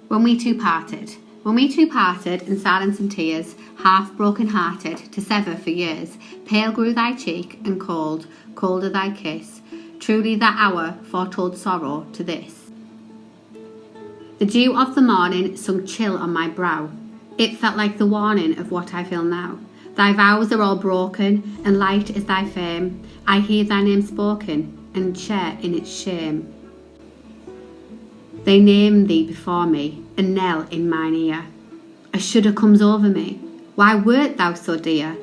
When we two parted in silence and tears, half broken-hearted to sever for years, pale grew thy cheek and cold, colder thy kiss. Truly that hour foretold sorrow to this. The dew of the morning sunk chill on my brow. It felt like the warning of what I feel now. Thy vows are all broken, and light is thy fame. I hear thy name spoken, and share in its shame. They name thee before me, a knell in mine ear. A shudder comes over me. Why wert thou so dear?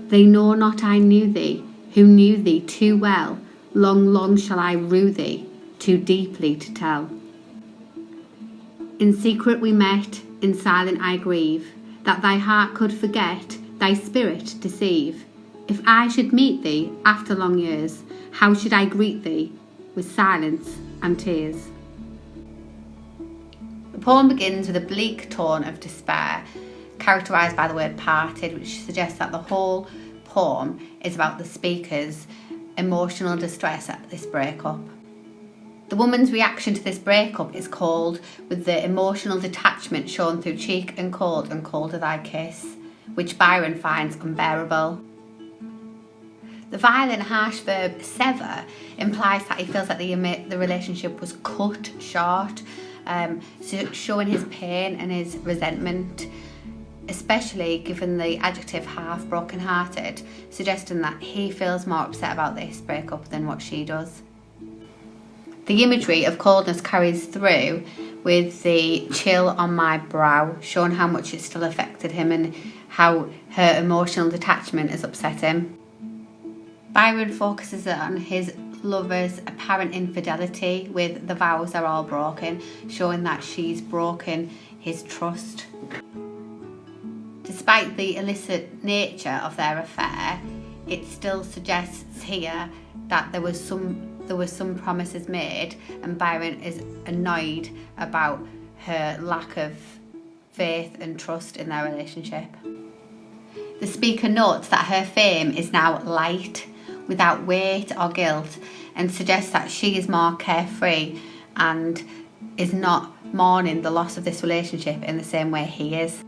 They know not I knew thee, who knew thee too well. Long, long shall I rue thee, too deeply to tell. In secret we met, in silence I grieve, that thy heart could forget, thy spirit deceive. If I should meet thee after long years, how should I greet thee? With silence and tears. The poem begins with a bleak tone of despair, characterised by the word parted, which suggests that the whole poem is about the speaker's emotional distress at this breakup. The woman's reaction to this breakup is called with the emotional detachment shown through cheek and colder thy kiss, which Byron finds unbearable. The violent harsh verb sever implies that he feels that the relationship was cut short, showing his pain and his resentment, especially given the adjective half broken-hearted, suggesting that he feels more upset about this breakup than what she does. The imagery of coldness carries through with the chill on my brow, showing how much it still affected him and how her emotional detachment has upset him. Byron focuses on his lover's apparent infidelity with the vows are all broken, showing that she's broken his trust. Despite the illicit nature of their affair, it still suggests here that there was some promises made, and Byron is annoyed about her lack of faith and trust in their relationship. The speaker notes that her fame is now light, without weight or guilt, and suggests that she is more carefree and is not mourning the loss of this relationship in the same way he is.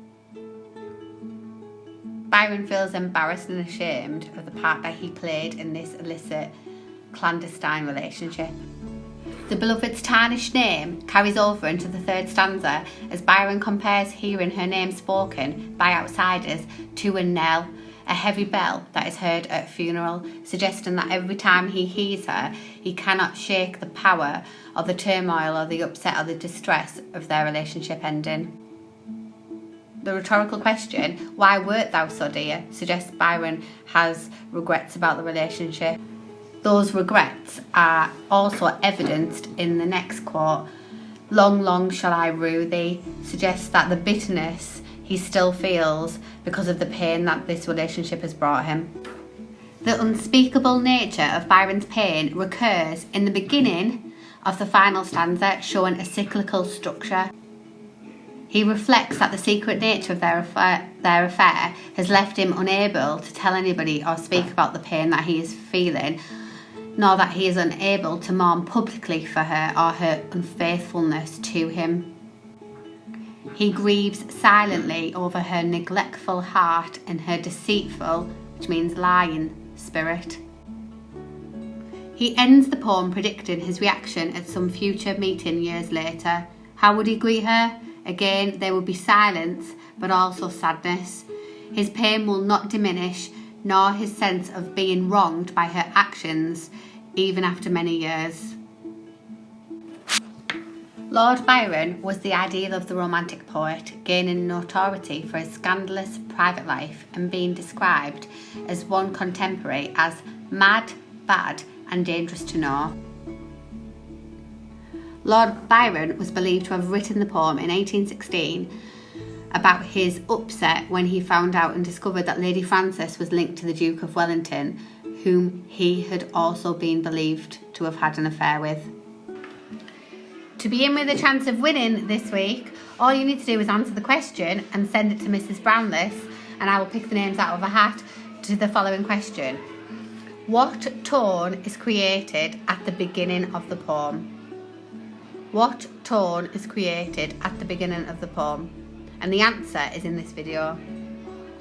Byron feels embarrassed and ashamed of the part that he played in this illicit, clandestine relationship. The beloved's tarnished name carries over into the third stanza as Byron compares hearing her name spoken by outsiders to a knell, a heavy bell that is heard at a funeral, suggesting that every time he hears her, he cannot shake the power of the turmoil or the upset or the distress of their relationship ending. The rhetorical question, why wert thou so dear, suggests Byron has regrets about the relationship. Those regrets are also evidenced in the next quote. Long, long shall I rue thee, suggests that the bitterness he still feels because of the pain that this relationship has brought him. The unspeakable nature of Byron's pain recurs in the beginning of the final stanza, showing a cyclical structure. He reflects that the secret nature of their affair has left him unable to tell anybody or speak about the pain that he is feeling, nor that he is unable to mourn publicly for her or her unfaithfulness to him. He grieves silently over her neglectful heart and her deceitful, which means lying, spirit. He ends the poem predicting his reaction at some future meeting years later. How would he greet her? Again, there will be silence, but also sadness. His pain will not diminish, nor his sense of being wronged by her actions, even after many years. Lord Byron was the ideal of the Romantic poet, gaining notoriety for his scandalous private life and being described as one contemporary as mad, bad, and dangerous to know. Lord Byron was believed to have written the poem in 1816 about his upset when he found out and discovered that Lady Frances was linked to the Duke of Wellington, whom he had also been believed to have had an affair with. To be in with a chance of winning this week, all you need to do is answer the question and send it to Mrs. Brownless, and I will pick the names out of a hat to the following question. What tone is created at the beginning of the poem? What tone is created at the beginning of the poem? And the answer is in this video.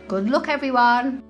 Good luck, everyone!